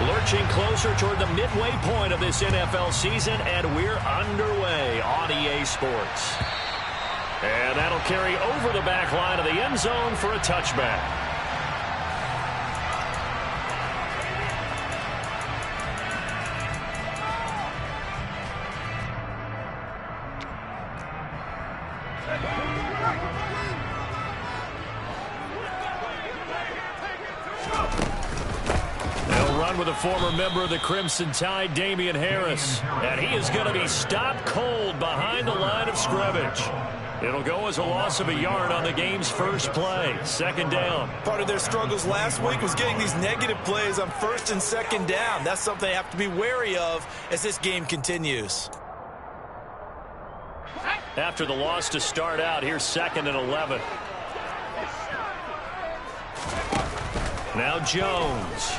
Lurching closer toward the midway point of this NFL season, and we're underway on EA Sports. And that'll carry over the back line of the end zone for a touchback. With a former member of the Crimson Tide, Damian Harris. And he is going to be stopped cold behind the line of scrimmage. It'll go as a loss of a yard on the game's first play. Second down. Part of their struggles last week was getting these negative plays on first and second down. That's something they have to be wary of as this game continues. After the loss to start out, here's 2nd and 11. Now Jones.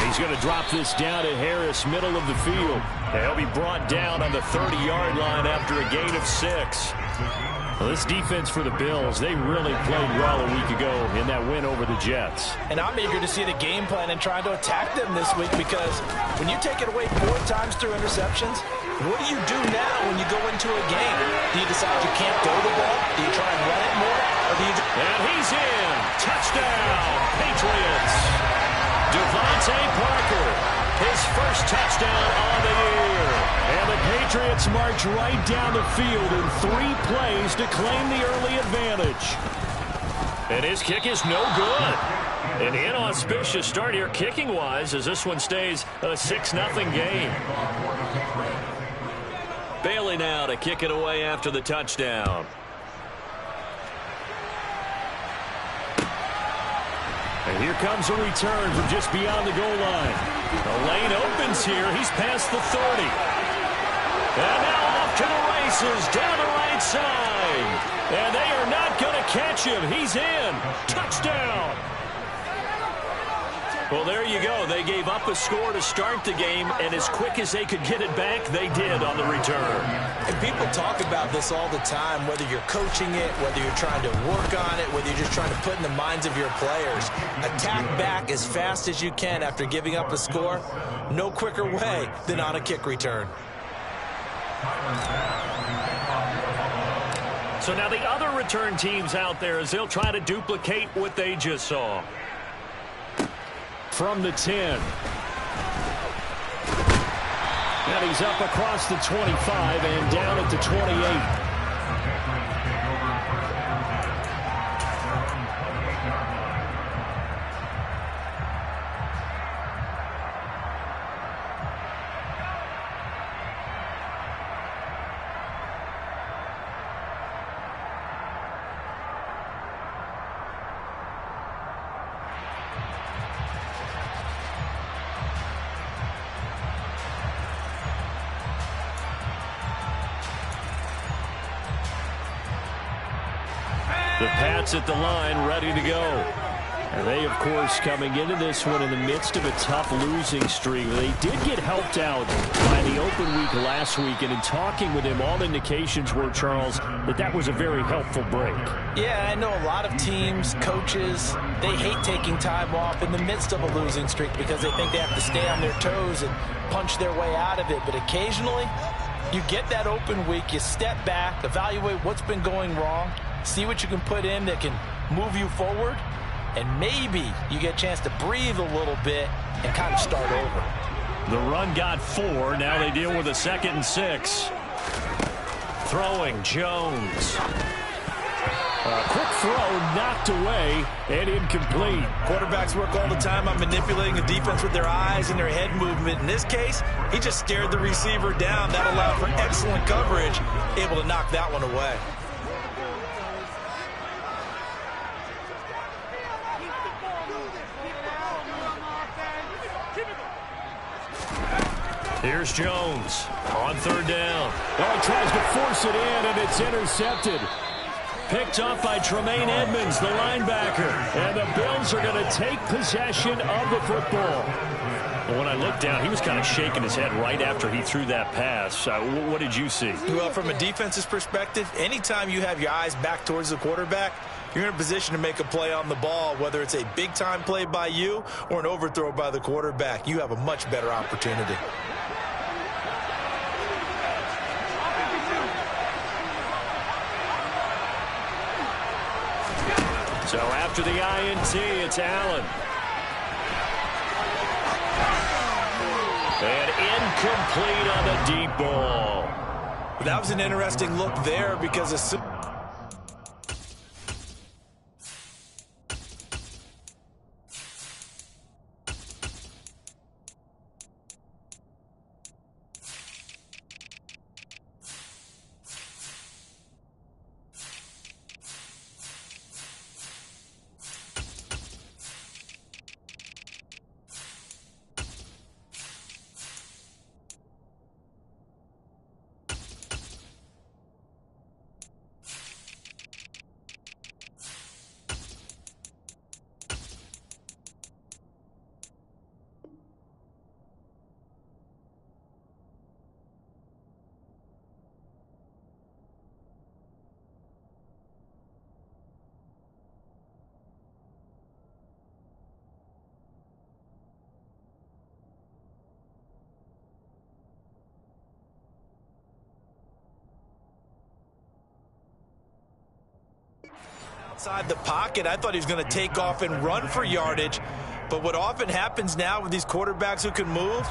He's going to drop this down to Harris, middle of the field. And he'll be brought down on the 30-yard line after a gain of 6. Well, this defense for the Bills, they really played well a week ago in that win over the Jets. And I'm eager to see the game plan and trying to attack them this week, because when you take it away 4 times through interceptions, what do you do now when you go into a game? Do you decide you can't throw the ball? Do you try and run it more? Or do you and he's in. Touchdown, Patriots. Devontae Parker, his first touchdown on the year. And the Patriots march right down the field in 3 plays to claim the early advantage. And his kick is no good. An inauspicious start here kicking-wise as this one stays a 6-0 game. Bailey now to kick it away after the touchdown. And here comes a return from just beyond the goal line. The lane opens here. He's past the 30. And now off to the races down the right side. And they are not going to catch him. He's in. Touchdown. Well, there you go. They gave up a score to start the game, and as quick as they could get it back, they did on the return. And people talk about this all the time, whether you're coaching it, whether you're trying to work on it, whether you're just trying to put in the minds of your players. Attack back as fast as you can after giving up a score. No quicker way than on a kick return. So now the other return teams out there, as they'll try to duplicate what they just saw. From the 10. And he's up across the 25 and down at the 28. The Pats at the line, ready to go. And they, of course, coming into this one in the midst of a tough losing streak. They did get helped out by the open week last week, and in talking with him, all indications were, Charles, that was a very helpful break. Yeah, I know a lot of teams, coaches, they hate taking time off in the midst of a losing streak because they think they have to stay on their toes and punch their way out of it. But occasionally, you get that open week, you step back, evaluate what's been going wrong, see what you can put in that can move you forward, and maybe you get a chance to breathe a little bit and kind of start over. The run got 4. Now they deal with a 2nd and 6. Throwing Jones. A quick throw knocked away and incomplete. Quarterbacks work all the time on manipulating the defense with their eyes and their head movement. In this case, he just stared the receiver down. That allowed for excellent coverage, able to knock that one away. Here's Jones on 3rd down. Oh, he tries to force it in, and it's intercepted. Picked off by Tremaine Edmonds, the linebacker. And the Bills are going to take possession of the football. Well, when I looked down, he was kind of shaking his head right after he threw that pass. What did you see? Well, from a defense's perspective, anytime you have your eyes back towards the quarterback, you're in a position to make a play on the ball, whether it's a big-time play by you or an overthrow by the quarterback. You have a much better opportunity. So after the INT, it's Allen. And incomplete on the deep ball. That was an interesting look there because as soon outside the pocket, I thought he was going to take off and run for yardage. But what often happens now with these quarterbacks who can move,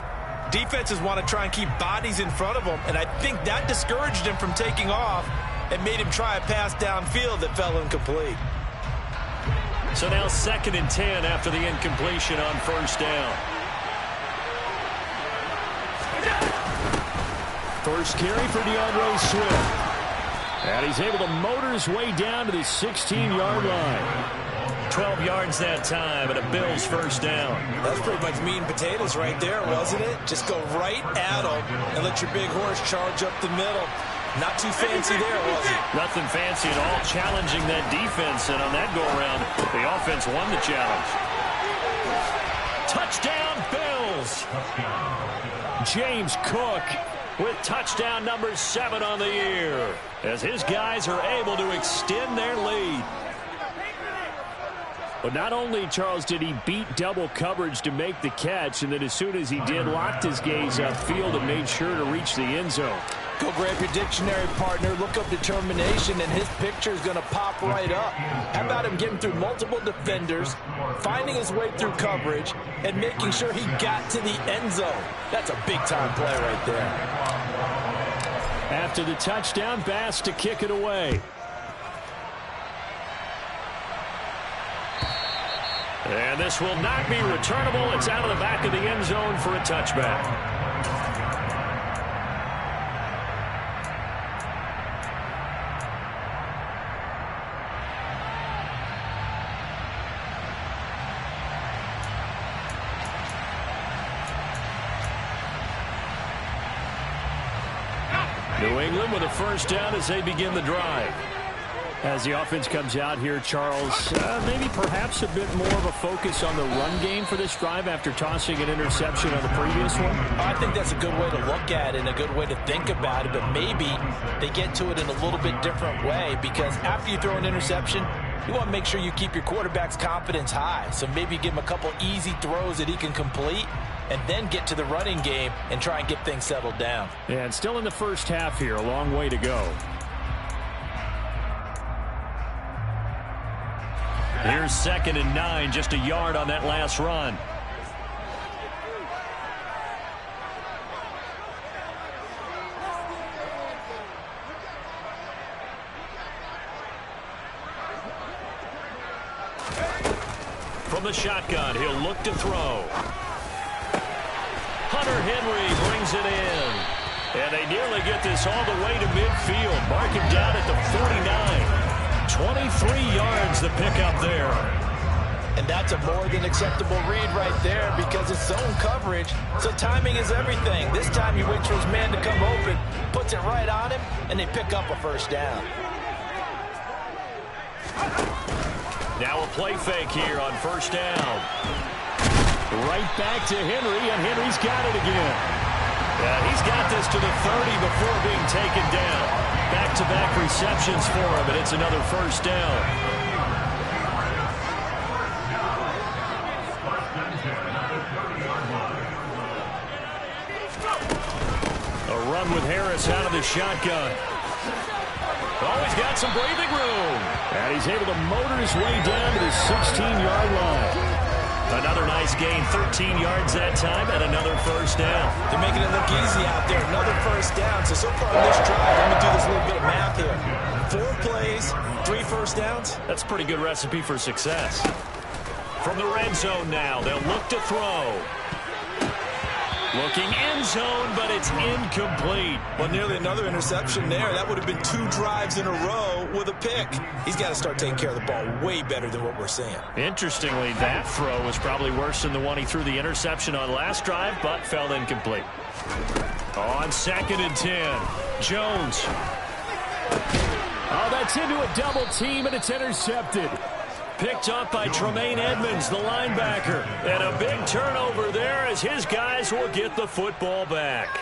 defenses want to try and keep bodies in front of them. And I think that discouraged him from taking off and made him try a pass downfield that fell incomplete. So now 2nd and 10 after the incompletion on first down. First carry for DeAndre Swift. And he's able to motor his way down to the 16-yard line. 12 yards that time, and a Bills first down. That's pretty much meat and potatoes right there, wasn't it? Just go right at them and let your big horse charge up the middle. Not too fancy there, was it? Nothing fancy at all, challenging that defense. And on that go-around, the offense won the challenge. Touchdown, Bills! James Cook with touchdown number 7 on the year, as his guys are able to extend their lead. But not only, Charles, did he beat double coverage to make the catch, and then as soon as he did, locked his gaze upfield and made sure to reach the end zone. Go grab your dictionary, partner, look up determination, and his picture is going to pop right up. How about him getting through multiple defenders, finding his way through coverage, and making sure he got to the end zone? That's a big-time play right there. After the touchdown, Bass to kick it away. And this will not be returnable. It's out of the back of the end zone for a touchback. New England with a first down as they begin the drive. As the offense comes out here, Charles, maybe perhaps a bit more of a focus on the run game for this drive after tossing an interception on the previous one? I think that's a good way to look at it and a good way to think about it, but maybe they get to it in a little bit different way, because after you throw an interception, you want to make sure you keep your quarterback's confidence high. So maybe give him a couple easy throws that he can complete, and then get to the running game and try and get things settled down. Yeah, and still in the first half here, a long way to go. Here's 2nd and 9, just a yard on that last run. From the shotgun, he'll look to throw. Hunter Henry brings it in. And they nearly get this all the way to midfield. Mark him down at the 49. 23 yards the pickup there. And that's a more than acceptable read right there, because it's zone coverage, so timing is everything. This time he waits for his man to come open, puts it right on him, and they pick up a first down. Now a play fake here on first down. Right back to Henry, and Henry's got it again. He's got this to the 30 before being taken down. Back-to-back receptions for him, and it's another first down. A run with Harris out of the shotgun. Oh, he's got some breathing room. And he's able to motor his way down to the 16-yard line. Another nice gain, 13 yards that time, and another first down. They're making it look easy out there. Another first down. So far in this drive, let me do this little bit of math here. 4 plays, 3 first downs. That's a pretty good recipe for success. From the red zone now, they'll look to throw. Looking end zone, but it's incomplete. Well, nearly another interception there. That would have been 2 drives in a row with a pick. He's got to start taking care of the ball way better than what we're seeing. Interestingly, that throw was probably worse than the one he threw the interception on last drive, but fell incomplete. On 2nd and 10, Jones. Oh, that's into a double team, and it's intercepted. Picked up by Tremaine Edmonds, the linebacker. And a big turnover there as his guys will get the football back.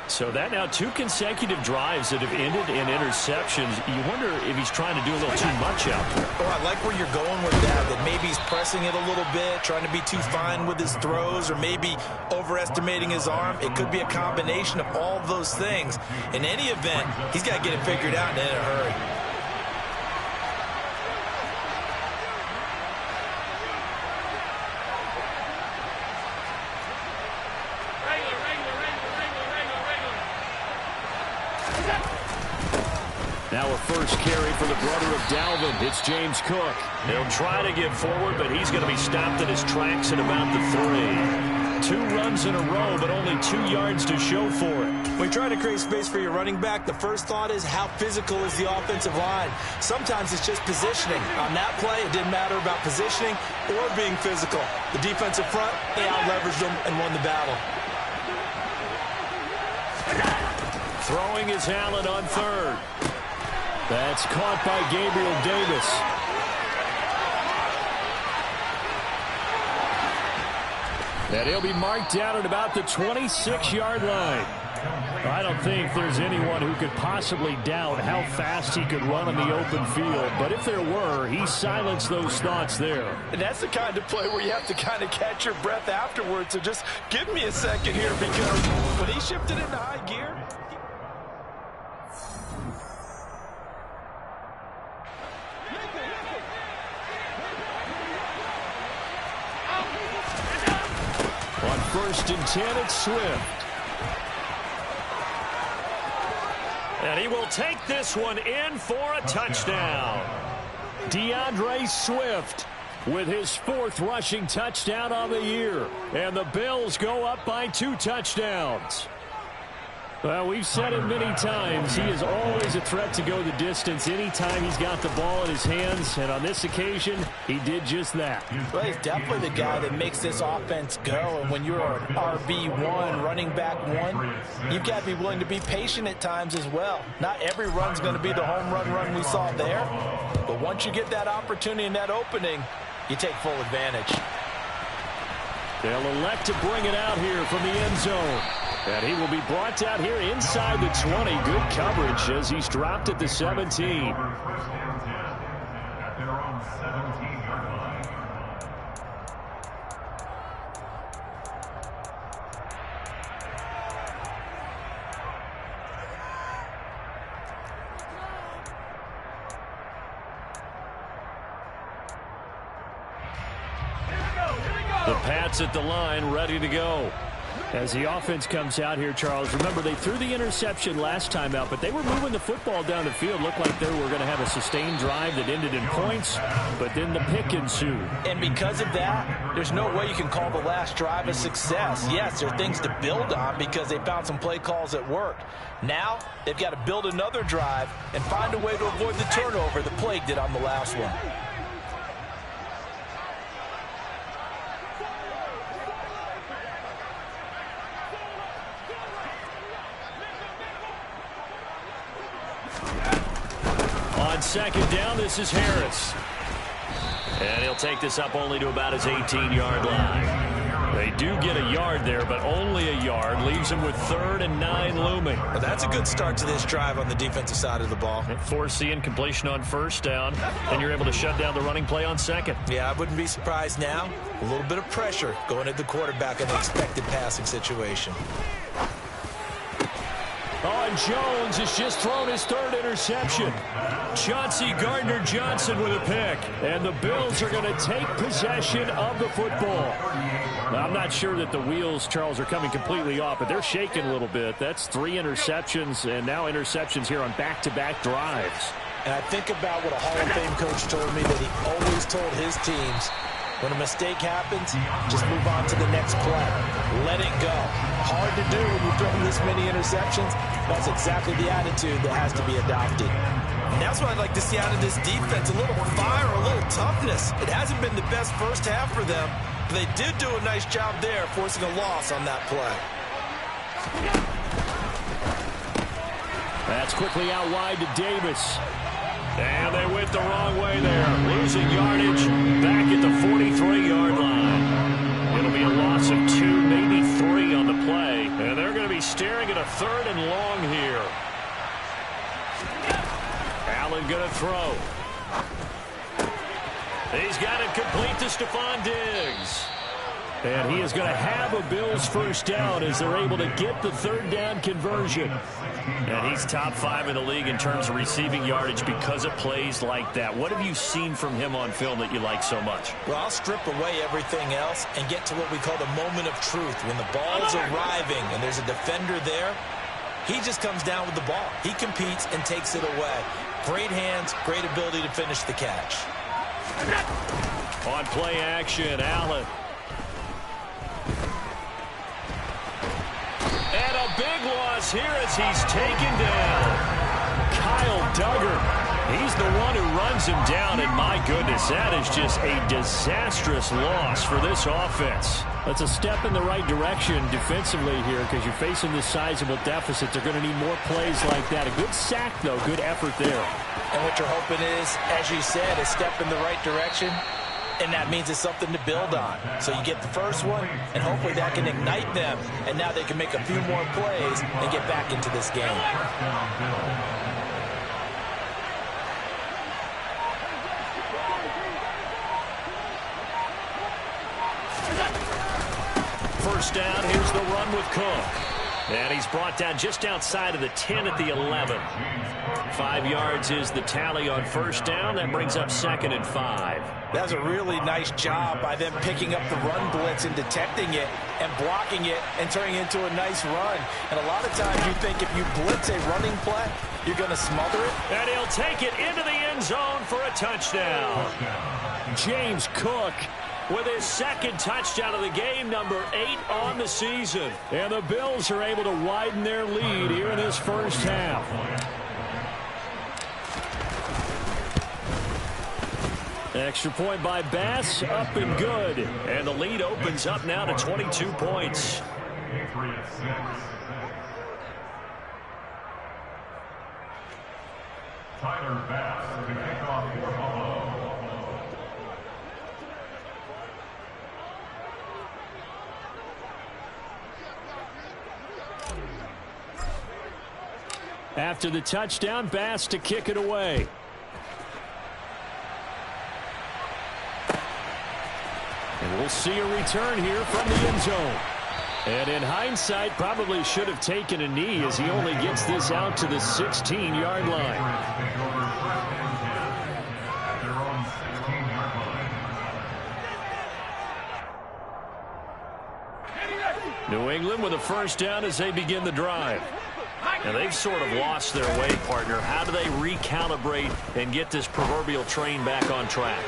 So that now 2 consecutive drives that have ended in interceptions. You wonder if he's trying to do a little too much out there. Oh, I like where you're going with that maybe he's pressing it a little bit, trying to be too fine with his throws, or maybe overestimating his arm. It could be a combination of all of those things. In any event, he's got to get it figured out and in a hurry. Now a first carry for the brother of Dalvin. It's James Cook. He'll try to get forward, but he's going to be stopped in his tracks at about the 3. 2 runs in a row, but only 2 yards to show for it. When you try to create space for your running back, the first thought is how physical is the offensive line. Sometimes it's just positioning. On that play, it didn't matter about positioning or being physical. The defensive front, they out-leveraged them and won the battle. Throwing is Allen on 3rd. That's caught by Gabriel Davis. And he'll be marked down at about the 26-yard line. I don't think there's anyone who could possibly doubt how fast he could run on the open field. But if there were, he silenced those thoughts there. And that's the kind of play where you have to kind of catch your breath afterwards. So just give me a second here, because when he shifted into high gear, on 1st and 10, it's Swift. And he will take this one in for a touchdown. DeAndre Swift with his 4th rushing touchdown on the year. And the Bills go up by 2 touchdowns. Well, we've said it many times. He is always a threat to go the distance anytime he's got the ball in his hands. And on this occasion, he did just that. Well, he's definitely the guy that makes this offense go. And when you're an RB1, running back 1, you've got to be willing to be patient at times as well. Not every run's going to be the home run we saw there. But once you get that opportunity and that opening, you take full advantage. They'll elect to bring it out here from the end zone. And he will be brought out here inside the 20. Good coverage as he's dropped at the 17. The Pats at the line, ready to go. As the offense comes out here, Charles, remember they threw the interception last time out, but they were moving the football down the field. Looked like they were going to have a sustained drive that ended in points, but then the pick ensued. And because of that, there's no way you can call the last drive a success. Yes, there are things to build on because they found some play calls that worked. Now, they've got to build another drive and find a way to avoid the turnover the play did on the last one. On 2nd down, this is Harris. And he'll take this up only to about his 18-yard line. They do get a yard there, but only a yard. Leaves him with 3rd and 9 looming. Well, that's a good start to this drive on the defensive side of the ball. Force the incompletion on 1st down, and you're able to shut down the running play on 2nd. Yeah, I wouldn't be surprised now. A little bit of pressure going at the quarterback in an expected passing situation. Oh, and Jones has just thrown his third interception. Chauncey Gardner-Johnson with a pick. And the Bills are going to take possession of the football. Now, I'm not sure that the wheels, Charles, are coming completely off, but they're shaking a little bit. That's 3 interceptions, and now interceptions here on back-to-back drives. And I think about what a Hall of Fame coach told me, that he always told his teams, when a mistake happens, just move on to the next play. Let it go. Hard to do when you've thrown this many interceptions. That's exactly the attitude that has to be adopted. And that's what I'd like to see out of this defense. A little fire, a little toughness. It hasn't been the best first half for them, but they did do a nice job there, forcing a loss on that play. That's quickly out wide to Davis. And they went the wrong way there. Losing yardage back at the 43-yard line. It'll be a loss of 2, maybe 3 on the play. And they're going to be staring at a 3rd and long here. Allen going to throw. He's got it complete to Stephon Diggs. And he is going to have a Bills first down as they're able to get the 3rd down conversion. And he's top 5 in the league in terms of receiving yardage because of plays like that. What have you seen from him on film that you like so much? Well, I'll strip away everything else and get to what we call the moment of truth. When the ball's arriving and there's a defender there, he just comes down with the ball. He competes and takes it away. Great hands, great ability to finish the catch. On play action, Allen. And a big loss here as he's taken down. Kyle Duggar. He's the one who runs him down, and my goodness, that is just a disastrous loss for this offense. That's a step in the right direction defensively here because you're facing this sizable deficit. They're going to need more plays like that. A good sack, though. Good effort there. And what you're hoping is, as you said, a step in the right direction. And that means it's something to build on. So you get the first one, and hopefully that can ignite them. And now they can make a few more plays and get back into this game. First down, here's the run with Cook. And he's brought down just outside of the 10 at the 11. 5 yards is the tally on first down. That brings up 2nd and 5. That was a really nice job by them picking up the run blitz and detecting it and blocking it and turning it into a nice run. And a lot of times you think if you blitz a running play, you're going to smother it. And he'll take it into the end zone for a touchdown. James Cook with his 2nd touchdown of the game, number 8 on the season. And the Bills are able to widen their lead here in this first half. Extra point by Bass, up and good. And the lead opens up now to 22 points. Tyler Bass to kick off for Buffalo. After the touchdown, Bass to kick it away. And we'll see a return here from the end zone. And in hindsight, probably should have taken a knee as he only gets this out to the 16-yard line. New England with a first down as they begin the drive. Now they've sort of lost their way, partner. How do they recalibrate and get this proverbial train back on track?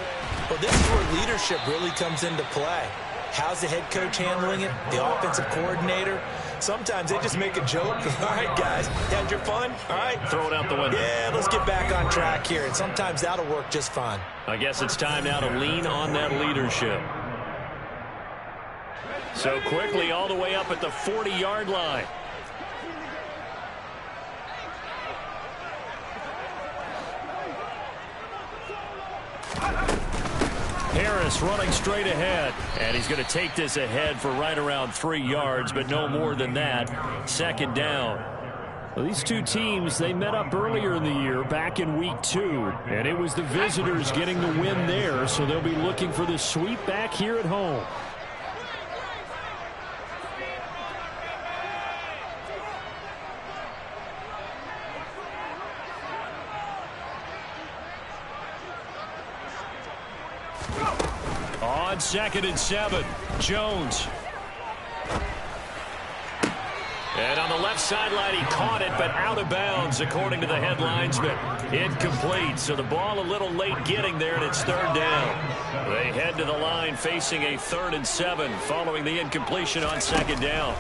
Well, this is where leadership really comes into play. How's the head coach handling it? The offensive coordinator? Sometimes they just make a joke. All right, guys, had your fun? All right. Throw it out the window. Yeah, let's get back on track here. And sometimes that'll work just fine. I guess it's time now to lean on that leadership. So quickly all the way up at the 40-yard line. Harris running straight ahead, and he's going to take this ahead for right around 3 yards, but no more than that. 2nd down. Well, these two teams, they met up earlier in the year, back in week 2, and it was the visitors getting the win there, so they'll be looking for the sweep back here at home. on 2nd and 7. Jones. And on the left sideline, he caught it, but out of bounds, according to the head linesman. Incomplete, so the ball a little late getting there, and it's 3rd down. They head to the line facing a 3rd and 7 following the incompletion on 2nd down.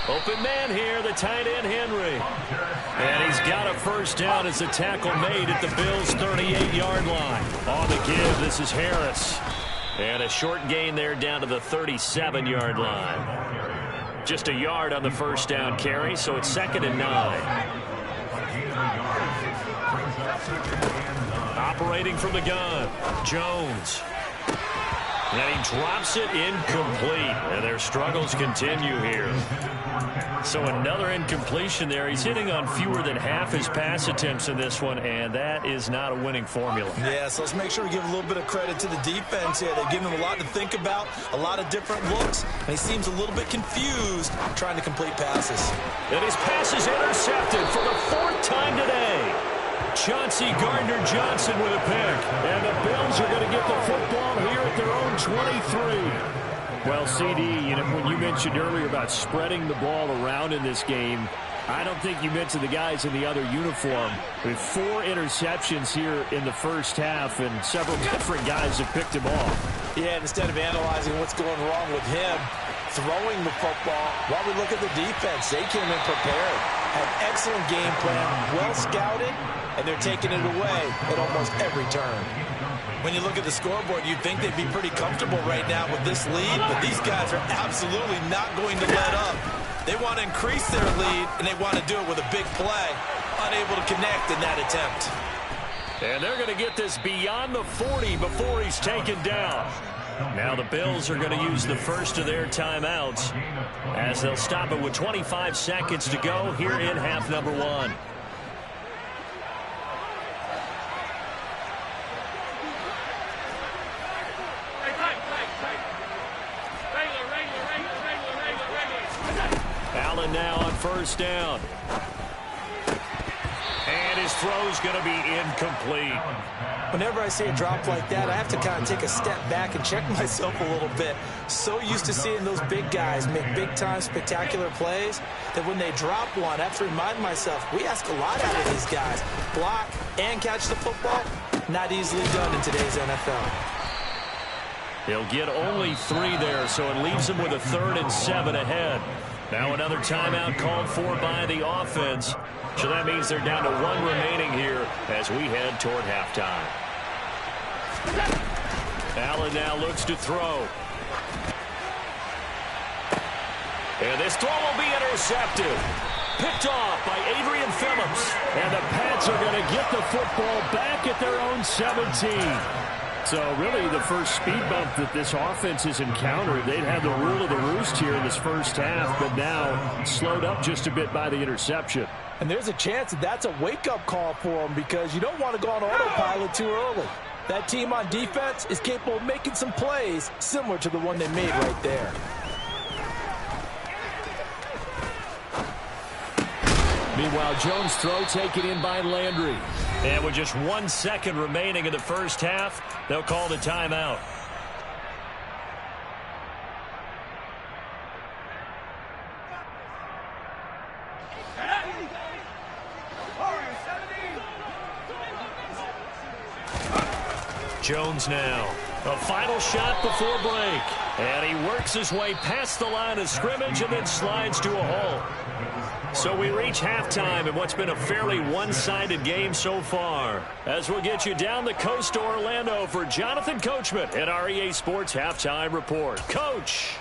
Open man here, the tight end, Henry. And he's got a 1st down as the tackle made at the Bills' 38-yard line. On the give, this is Harris. And a short gain there down to the 37-yard line. Just a yard on the 1st down carry, so it's 2nd and 9. Operating from the gun, Jones. And he drops it incomplete. And their struggles continue here. So another incompletion there. He's hitting on fewer than half his pass attempts in this one, and that is not a winning formula. Yeah, so let's make sure we give a little bit of credit to the defense here. They've given him a lot to think about, a lot of different looks, and he seems a little bit confused trying to complete passes. And his pass is intercepted for the 4th time today. Chauncey Gardner-Johnson with a pick. And the Bills are going to get the football here at their own 23. Well, CD, when you mentioned earlier about spreading the ball around in this game, I don't think you mentioned the guys in the other uniform. With 4 interceptions here in the first half, and several different guys have picked him off. Yeah, instead of analyzing what's going wrong with him, throwing the football, while we look at the defense, they came in prepared. Had excellent game plan, well scouted, and they're taking it away at almost every turn. When you look at the scoreboard, you'd think they'd be pretty comfortable right now with this lead, but these guys are absolutely not going to let up. They want to increase their lead, and they want to do it with a big play. Unable to connect in that attempt. And they're going to get this beyond the 40 before he's taken down. Now the Bills are going to use the first of their timeouts as they'll stop it with 25 seconds to go here in half number 1. Allen now on 1st down. And his throw's going to be incomplete. Whenever I see a drop like that, I have to kind of take a step back and check myself a little bit. So used to seeing those big guys make big-time spectacular plays that when they drop one, I have to remind myself, we ask a lot out of these guys. Block and catch the football, not easily done in today's NFL. He'll get only 3 there, so it leaves him with a 3rd and 7 ahead. Now another timeout called for by the offense. So that means they're down to 1 remaining here as we head toward halftime. Allen now looks to throw. And this throw will be intercepted. Picked off by Adrian Phillips. And the Pats are going to get the football back at their own 17. So really the first speed bump that this offense has encountered. They'd had the rule of the roost here in this first half, but now slowed up just a bit by the interception. And there's a chance that that's a wake-up call for them because you don't want to go on autopilot too early. That team on defense is capable of making some plays similar to the one they made right there. Meanwhile, Jones' throw taken in by Landry. And with just 1 second remaining in the first half, they'll call the timeout. Jones now. A final shot before break. And he works his way past the line of scrimmage and then slides to a hole. So we reach halftime in what's been a fairly one-sided game so far. As we'll get you down the coast to Orlando for Jonathan Coachman at our EA Sports Halftime Report. Coach!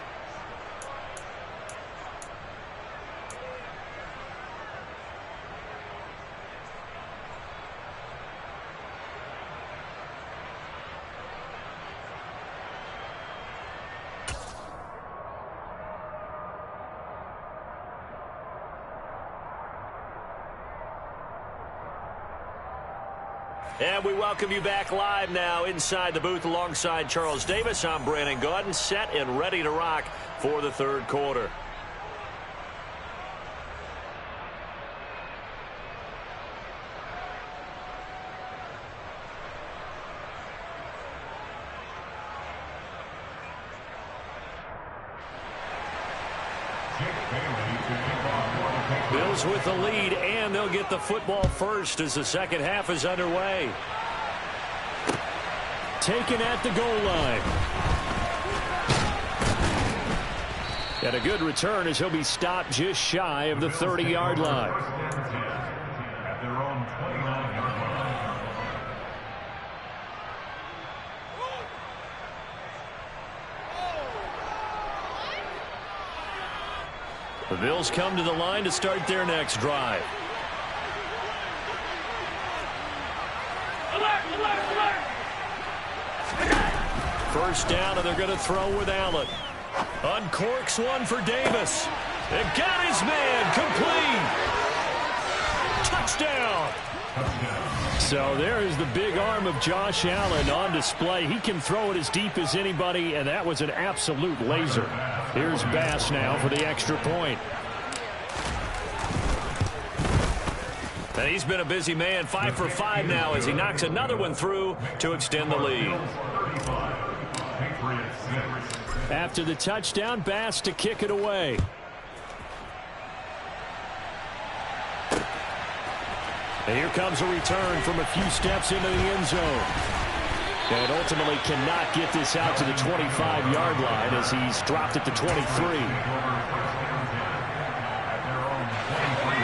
And we welcome you back live now inside the booth alongside Charles Davis. I'm Brandon Gaudin, set and ready to rock for the third quarter. Bills with the lead, and they'll get the football first as the second half is underway. Taken at the goal line. And a good return as he'll be stopped just shy of the 30-yard line. At their own 29-yard line. The Bills come to the line to start their next drive. First down, and they're going to throw with Allen. Uncorks one for Davis. And got his man complete. Touchdown. So there is the big arm of Josh Allen on display. He can throw it as deep as anybody, and that was an absolute laser. Here's Bass now for the extra point. And he's been a busy man, 5 for 5 now as he knocks another one through to extend the lead. After the touchdown, Bass to kick it away. And here comes a return from a few steps into the end zone. And ultimately cannot get this out to the 25-yard line as he's dropped at the 23.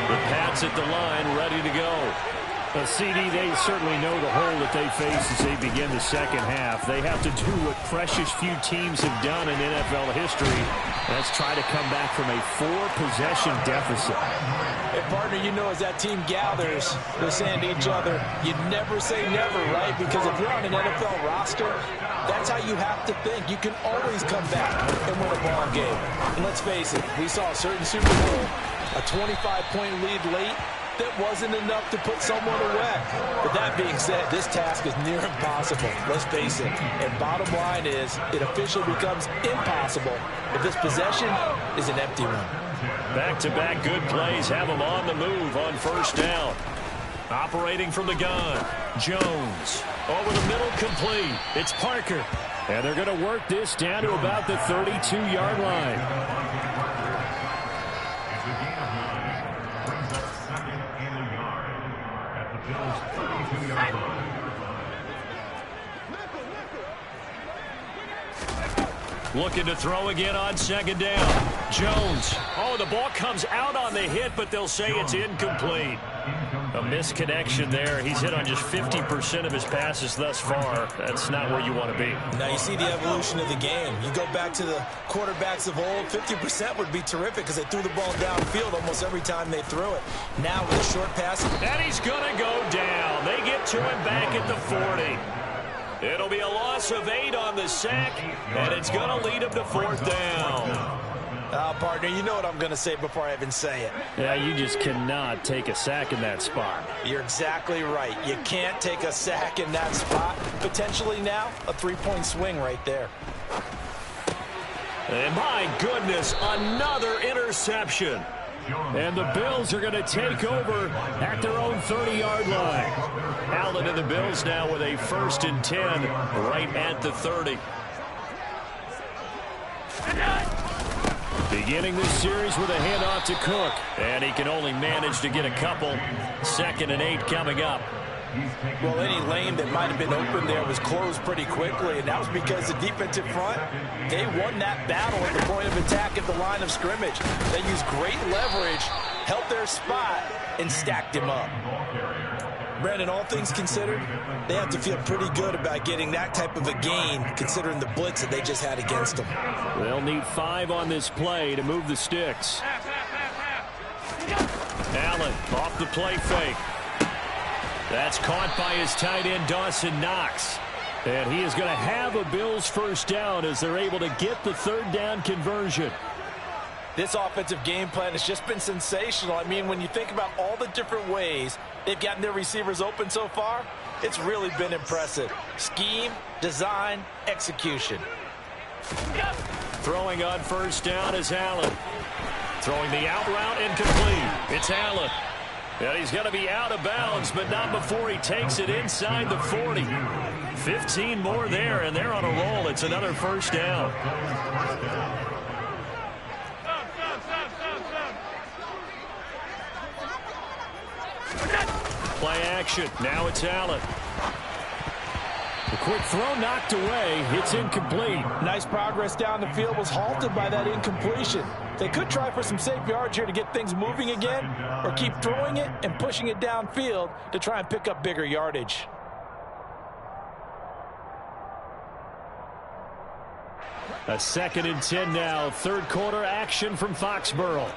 The Pats at the line, ready to go. CD, they certainly know the hole that they face as they begin the second half. They have to do what precious few teams have done in NFL history. That's try to come back from a 4-possession deficit. Hey, partner, you know as that team gathers, they're saying to each other, you never say never, right? Because if you're on an NFL roster, that's how you have to think. You can always come back and win a ball game. And let's face it, we saw a certain Super Bowl, a 25-point lead late, that wasn't enough to put someone away. But that being said, this task is near impossible. Let's face it. And bottom line is, it officially becomes impossible if this possession is an empty one. Back-to-back good plays have them on the move on first down. Operating from the gun, Jones. Over the middle, complete. It's Parker. And they're going to work this down to about the 32-yard line. Looking to throw again on second down. Jones. Oh, the ball comes out on the hit, but they'll say it's incomplete. A misconnection there. He's hit on just 50% of his passes thus far. That's not where you want to be. Now you see the evolution of the game. You go back to the quarterbacks of old, 50% would be terrific because they threw the ball downfield almost every time they threw it. Now with a short pass. And he's going to go down. They get to him back at the 40. It'll be a loss of 8 on the sack, and it's going to lead him to fourth down. Partner, you know what I'm going to say before I even say it. Yeah, you just cannot take a sack in that spot. You're exactly right. You can't take a sack in that spot. Potentially now, a 3-point swing right there. And my goodness, another interception. And the Bills are going to take over at their own 30-yard line. Allen and the Bills now with a 1st and 10 right at the 30. Beginning this series with a handoff to Cook. And he can only manage to get a couple. 2nd and 8 coming up. Well, any lane that might have been open there was closed pretty quickly, and that was because the defensive front, they won that battle at the point of attack at the line of scrimmage. They used great leverage, held their spot, and stacked him up. Brandon, all things considered, they have to feel pretty good about getting that type of a gain, considering the blitz that they just had against them. They'll need 5 on this play to move the sticks. Allen off the play fake. That's caught by his tight end, Dawson Knox. And he is going to have a Bills first down as they're able to get the 3rd down conversion. This offensive game plan has just been sensational. I mean, when you think about all the different ways they've gotten their receivers open so far, it's really been impressive. Scheme, design, execution. Throwing on first down is Allen. Throwing the out route incomplete. It's Allen. And he's going to be out of bounds, but not before he takes it inside the 40. 15 more there, and they're on a roll. It's another first down. Play action. Now it's Allen. The quick throw knocked away. It's incomplete. Nice progress down the field was halted by that incompletion. They could try for some safe yards here to get things moving again, or keep throwing it and pushing it downfield to try and pick up bigger yardage. A 2nd and 10 now. Third quarter action from Foxborough.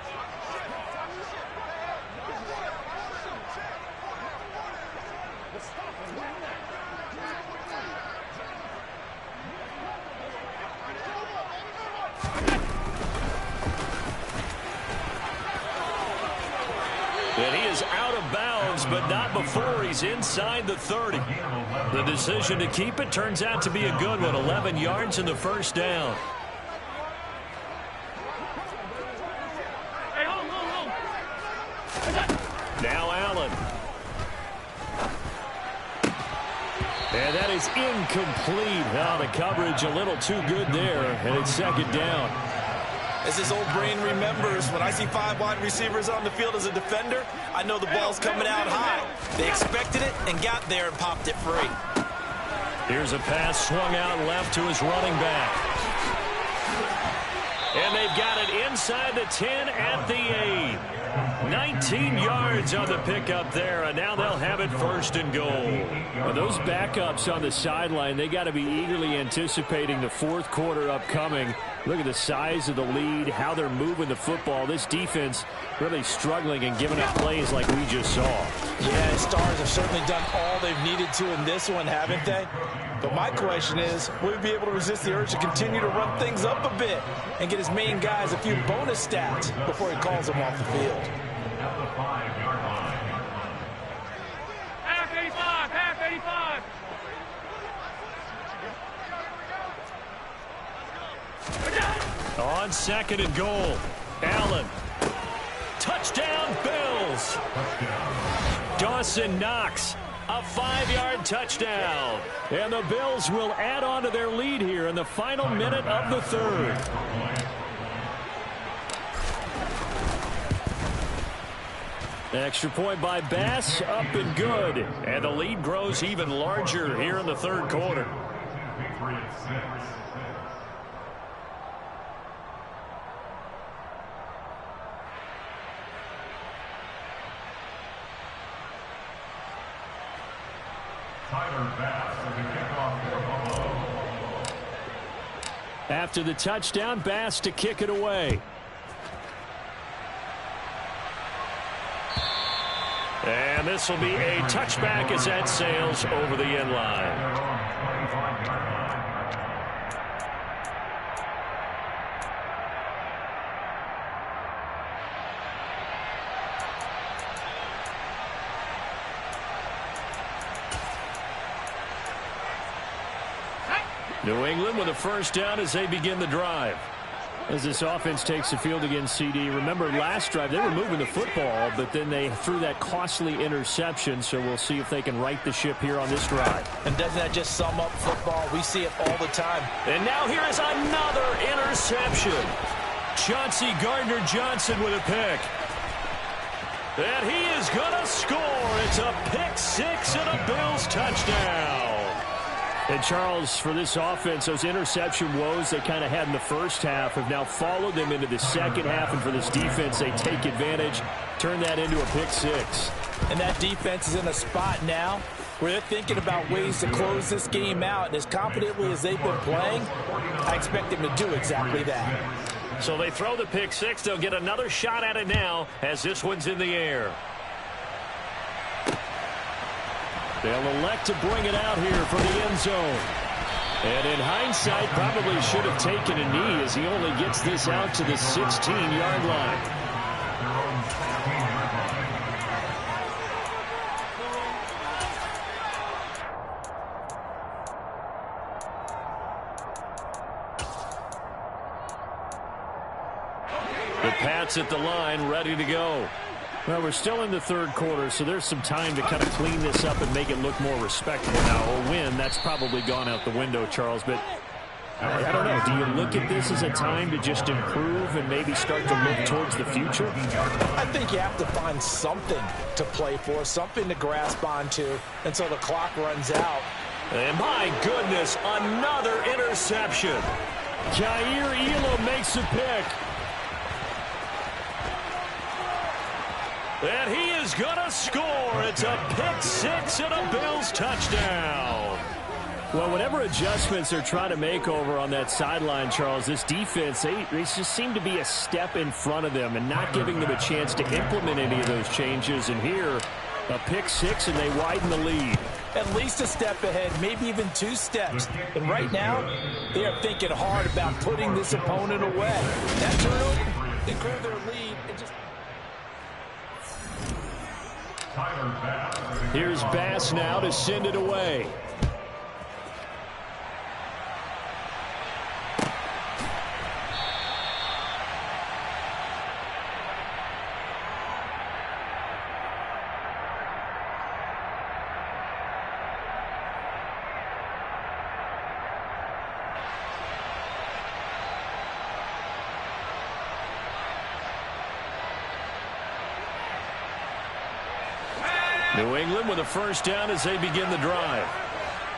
And he is out of bounds, but not before he's inside the 30. The decision to keep it turns out to be a good one. 11 yards in the first down. Now Allen. And that is incomplete. Oh, the coverage a little too good there, and it's 2nd down. As his old brain remembers, when I see 5 wide receivers on the field as a defender, I know the ball's coming out high. They expected it and got there and popped it free. Here's a pass swung out left to his running back. And they've got it inside the 10 at the 8. 19 yards on the pickup there, and now they'll have it 1st and goal. Well, those backups on the sideline, they got to be eagerly anticipating the 4th quarter upcoming. Look at the size of the lead, how they're moving the football. This defense really struggling and giving up plays like we just saw. Yeah, Stars have certainly done all they've needed to in this one, haven't they? But my question is, will he be able to resist the urge to continue to run things up a bit and get his main guys a few bonus stats before he calls them off the field? At the 5-yard line. Half 85, half 85. On 2nd and goal, Allen. Touchdown, Bills. Dawson Knox. A 5-yard touchdown. And the Bills will add on to their lead here in the final minute of the 3rd. Extra point by Bass, up and good. And the lead grows even larger here in the 3rd quarter. Patriots 6. After the touchdown, Bass to kick it away. And this will be a touchback as that sails over the end line. New England with a 1st down as they begin the drive. As this offense takes the field against CD, remember last drive they were moving the football, but then they threw that costly interception, so we'll see if they can right the ship here on this drive. And doesn't that just sum up football? We see it all the time. And now here is another interception. Chauncey Gardner-Johnson with a pick. And he is going to score. It's a pick 6 and a Bills touchdown. And Charles, for this offense, those interception woes they kind of had in the first half have now followed them into the second half. And for this defense, they take advantage, turn that into a pick 6. And that defense is in a spot now where they're thinking about ways to close this game out. And as confidently as they've been playing, I expect them to do exactly that. So they throw the pick 6. They'll get another shot at it now as this one's in the air. They'll elect to bring it out here from the end zone. And in hindsight, probably should have taken a knee as he only gets this out to the 16-yard line. The Pats at the line, ready to go. Well, we're still in the 3rd quarter, so there's some time to kind of clean this up and make it look more respectable. Now, a win, that's probably gone out the window, Charles, but I don't know. Do you look at this as a time to just improve and maybe start to look towards the future? I think you have to find something to play for, something to grasp onto until the clock runs out. And my goodness, another interception. Jair Elam makes a pick. And he is going to score. It's a pick six and a Bills touchdown. Well, whatever adjustments they're trying to make over on that sideline, Charles, this defense, they just seem to be a step in front of them and not giving them a chance to implement any of those changes. And here, a pick six, and they widen the lead. At least a step ahead, maybe even 2 steps. And right now, they are thinking hard about putting this opponent away. That turnover, they grew their lead. Here's Bass now to send it away. New England with a first down as they begin the drive.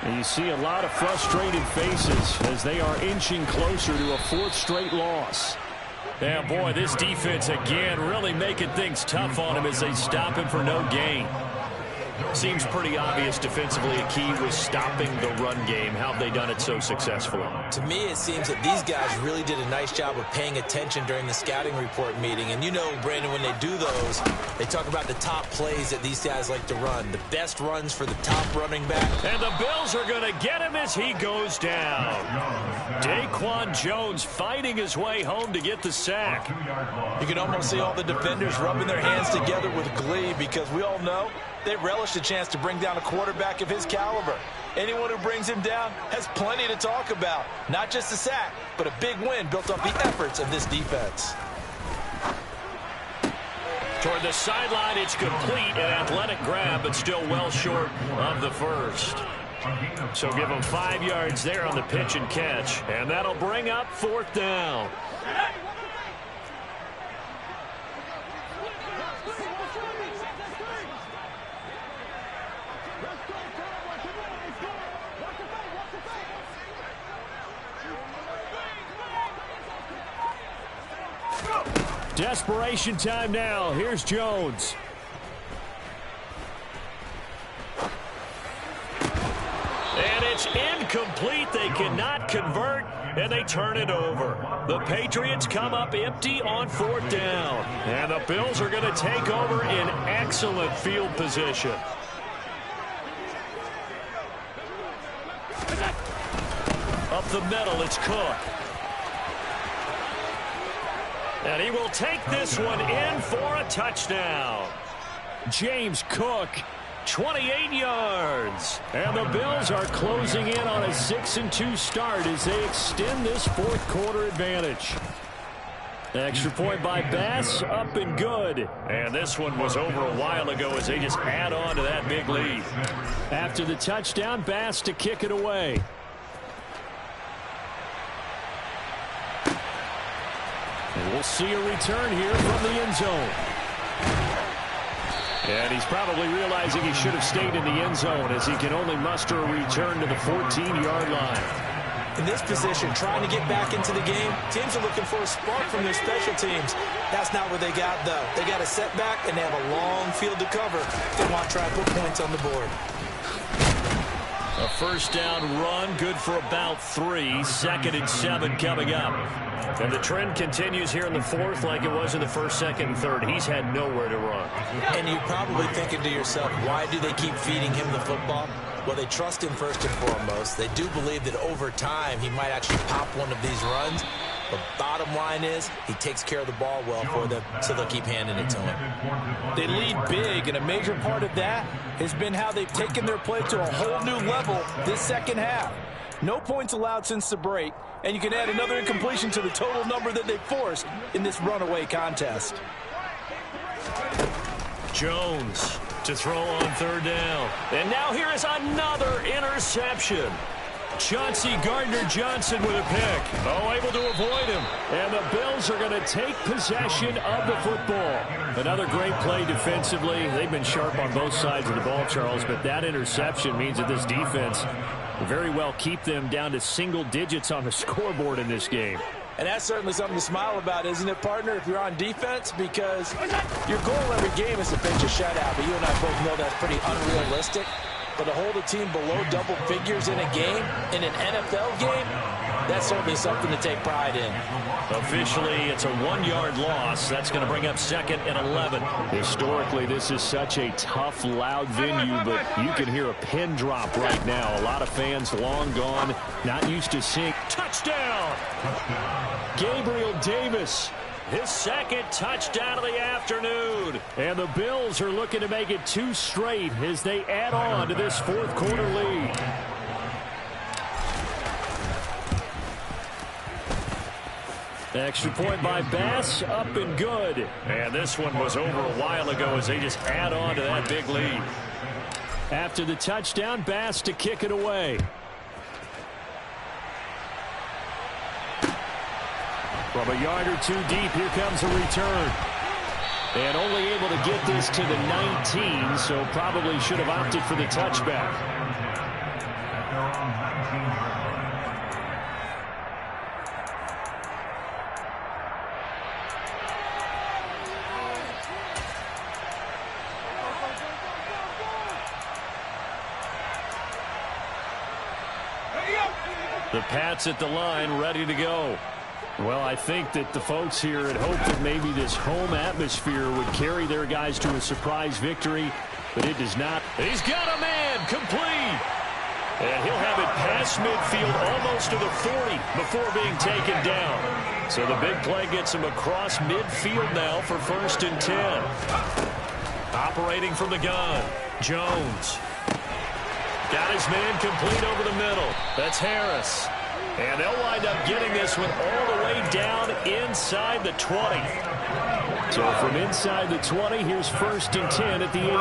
And you see a lot of frustrated faces as they are inching closer to a 4th straight loss. Yeah, boy, this defense again really making things tough on him as they stop him for no gain. Seems pretty obvious defensively a key was stopping the run game. How have they done it so successfully? To me, it seems that these guys really did a nice job of paying attention during the scouting report meeting. And you know, Brandon, when they do those, they talk about the top plays that these guys like to run, the best runs for the top running back. And the Bills are going to get him as he goes down. Daquan Jones fighting his way home to get the sack. You can almost see all the defenders rubbing their hands together with glee because we all know they relish the chance to bring down a quarterback of his caliber. Anyone who brings him down has plenty to talk about. Not just a sack, but a big win built off the efforts of this defense. Toward the sideline, it's complete. An athletic grab, but still well short of the first. So give them 5 yards there on the pitch and catch. And that'll bring up 4th down. Desperation time now. Here's Jones. And it's incomplete. They cannot convert, and they turn it over. The Patriots come up empty on 4th down. And the Bills are going to take over in excellent field position. Up the middle, it's Cook. And he will take this one in for a touchdown. James Cook, 28 yards. And the Bills are closing in on a 6-2 start as they extend this 4th quarter advantage. Extra point by Bass, up and good. And this one was over a while ago as they just add on to that big lead. After the touchdown, Bass to kick it away. And we'll see a return here from the end zone. And he's probably realizing he should have stayed in the end zone as he can only muster a return to the 14-yard line. In this position, trying to get back into the game, teams are looking for a spark from their special teams. That's not what they got, though. They got a setback, and they have a long field to cover. They want to try to put points on the board. A first down run, good for about 3. 2nd and 7 coming up. And the trend continues here in the 4th like it was in the 1st, 2nd, and 3rd. He's had nowhere to run. And you're probably thinking to yourself, why do they keep feeding him the football? Well, they trust him first and foremost. They do believe that over time he might actually pop one of these runs. The bottom line is he takes care of the ball well for them, so they'll keep handing it to him. They lead big, and a major part of that has been how they've taken their play to a whole new level this second half. No points allowed since the break, and you can add another incompletion to the total number that they've forced in this runaway contest. Jones to throw on 3rd down. And now here is another interception. Chauncey Gardner-Johnson with a pick. Oh, able to avoid him. And the Bills are going to take possession of the football. Another great play defensively. They've been sharp on both sides of the ball, Charles, but that interception means that this defense will very well keep them down to single digits on the scoreboard in this game. And that's certainly something to smile about, isn't it, partner, if you're on defense? Because your goal every game is to pitch a shutout, but you and I both know that's pretty unrealistic. But to hold a team below double figures in a game, in an NFL game, that's certainly something to take pride in. Officially, it's a 1-yard loss. That's going to bring up 2nd and 11. Historically, this is such a tough, loud venue, but you can hear a pin drop right now. A lot of fans long gone, not used to seeing. Touchdown! Gabriel Davis. His 2nd touchdown of the afternoon. And the Bills are looking to make it 2 straight as they add on to this 4th quarter lead. Extra point by Bass, up and good. And this one was over a while ago as they just add on to that big lead. After the touchdown, Bass to kick it away. From a yard or 2 deep, here comes a return. And only able to get this to the 19, so probably should have opted for the touchback. The Pats at the line, ready to go. Well, I think that the folks here had hoped that maybe this home atmosphere would carry their guys to a surprise victory, but it does not. He's got a man, complete. And he'll have it past midfield almost to the 40 before being taken down. So the big play gets him across midfield now for 1st and 10. Operating from the gun, Jones. Got his man complete over the middle. That's Harris. And they'll wind up getting this one all the way down inside the 20. So from inside the 20, here's 1st and 10 at the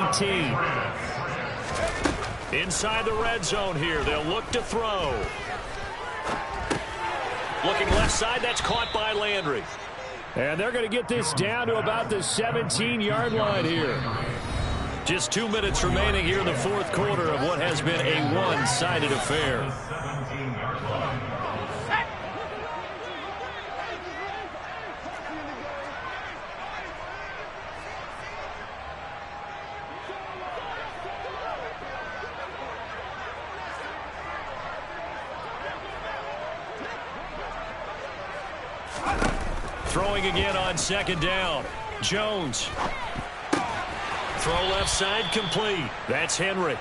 18. Inside the red zone here, they'll look to throw. Looking left side, that's caught by Landry. And they're going to get this down to about the 17-yard line here. Just 2 minutes remaining here in the 4th quarter of what has been a one-sided affair. Throwing again on 2nd down. Jones. Throw left side complete. That's Henry.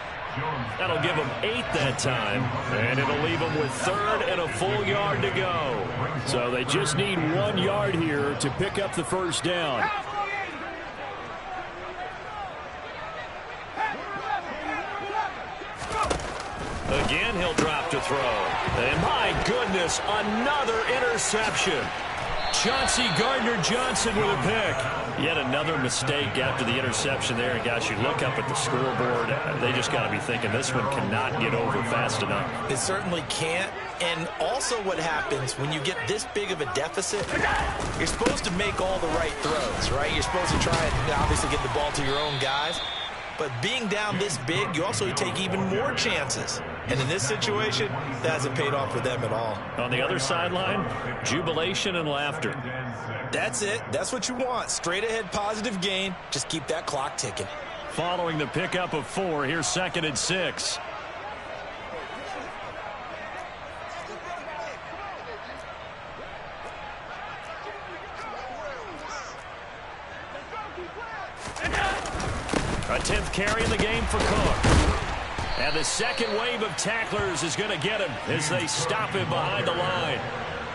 That'll give him 8 that time. And it'll leave him with 3rd and a full yard to go. So they just need 1 yard here to pick up the 1st down. Again, he'll drop to throw. And my goodness, another interception. Chauncey Gardner-Johnson with a pick. Yet another mistake after the interception there. And guys, you look up at the scoreboard, they just got to be thinking this one cannot get over fast enough. It certainly can't. And also what happens when you get this big of a deficit, you're supposed to make all the right throws, right? You're supposed to try and obviously get the ball to your own guys. But being down this big, you also take even more chances. And in this situation, that hasn't paid off for them at all. On the other sideline, jubilation and laughter. That's it. That's what you want. Straight ahead positive gain. Just keep that clock ticking. Following the pickup of 4, here's 2nd and 6. A 10th carry in the game for Cook. And the second wave of tacklers is going to get him as they stop him behind the line.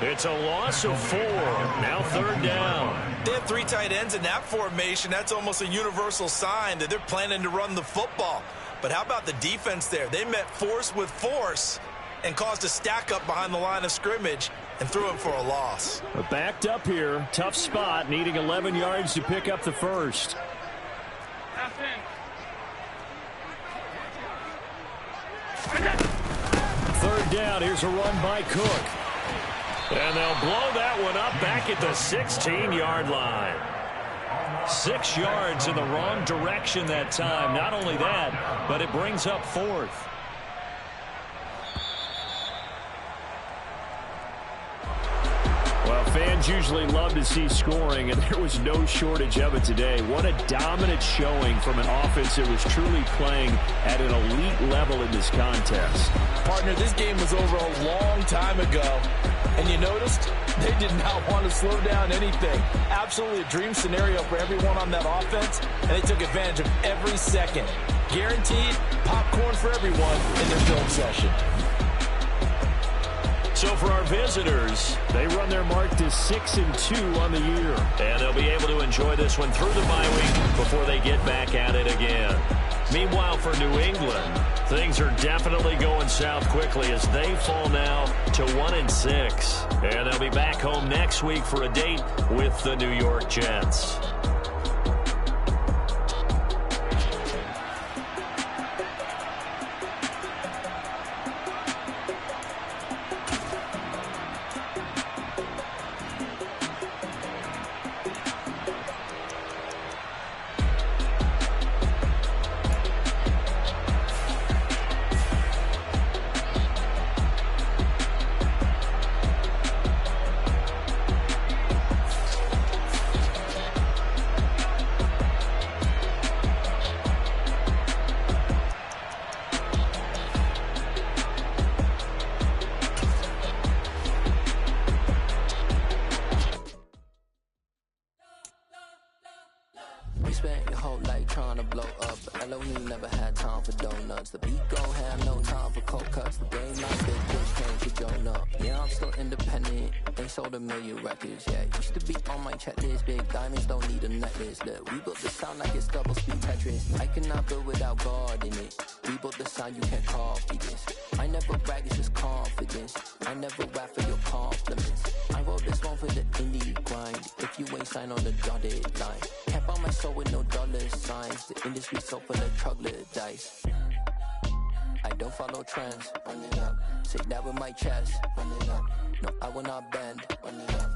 It's a loss of 4. Now 3rd down. They have 3 tight ends in that formation. That's almost a universal sign that they're planning to run the football. But how about the defense there? They met force with force and caused a stack up behind the line of scrimmage and threw him for a loss. Backed up here. Tough spot, needing 11 yards to pick up the 1st. 3rd down. Here's a run by Cook. And they'll blow that one up back at the 16-yard line. 6 yards in the wrong direction that time. Not only that, but it brings up 4th. Well, fans usually love to see scoring, and there was no shortage of it today. What a dominant showing from an offense that was truly playing at an elite level in this contest. Partner, this game was over a long time ago, and you noticed they did not want to slow down anything. Absolutely a dream scenario for everyone on that offense, and they took advantage of every second. Guaranteed popcorn for everyone in their film session. So for our visitors, they run their mark to 6-2 on the year. And they'll be able to enjoy this one through the bye week before they get back at it again. Meanwhile, for New England, things are definitely going south quickly as they fall now to 1-6. And they'll be back home next week for a date with the New York Jets. Spent your whole life trying to blow up, but Elohim never had time for donuts. The beat gon' have no time for cold cuts. The game like big bitch came to join up. Yeah, I'm still independent. They sold 1 million records. Yeah, used to be on my checklist. Big diamonds don't need a necklace. Look, we built the sound like it's double speed Tetris. I cannot build without God in it. We built the sound, you can't copy this. I never brag, it's just confidence. I never rap for your compliments. I wrote this one for the indie grind. If you ain't signed on the dotted line, can't buy my soul with no dollar signs. The industry so full of troglodytes. I don't follow trends. Run it up. Say that with my chest. Run it up. No, I will not bend. Run it up.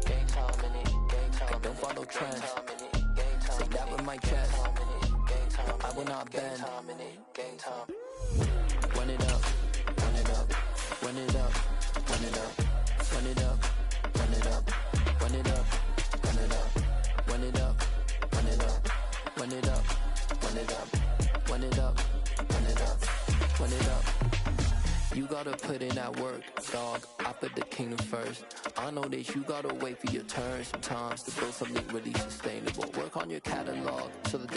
Gang time in it. Gang time. I don't follow trends. Say that with my chest. No, I will not bend. Gang time. Run it up. Run it up. Run it up. Run it up. Run it up. Run it up. Run it up. Run it up. Run it up. Run it up. Run it up. Run it up. Run it up. Run it up. Run it up. You gotta put in that work, dog. I put the kingdom first. I know that you gotta wait for your turn sometimes to build something really sustainable. Work on your catalog so that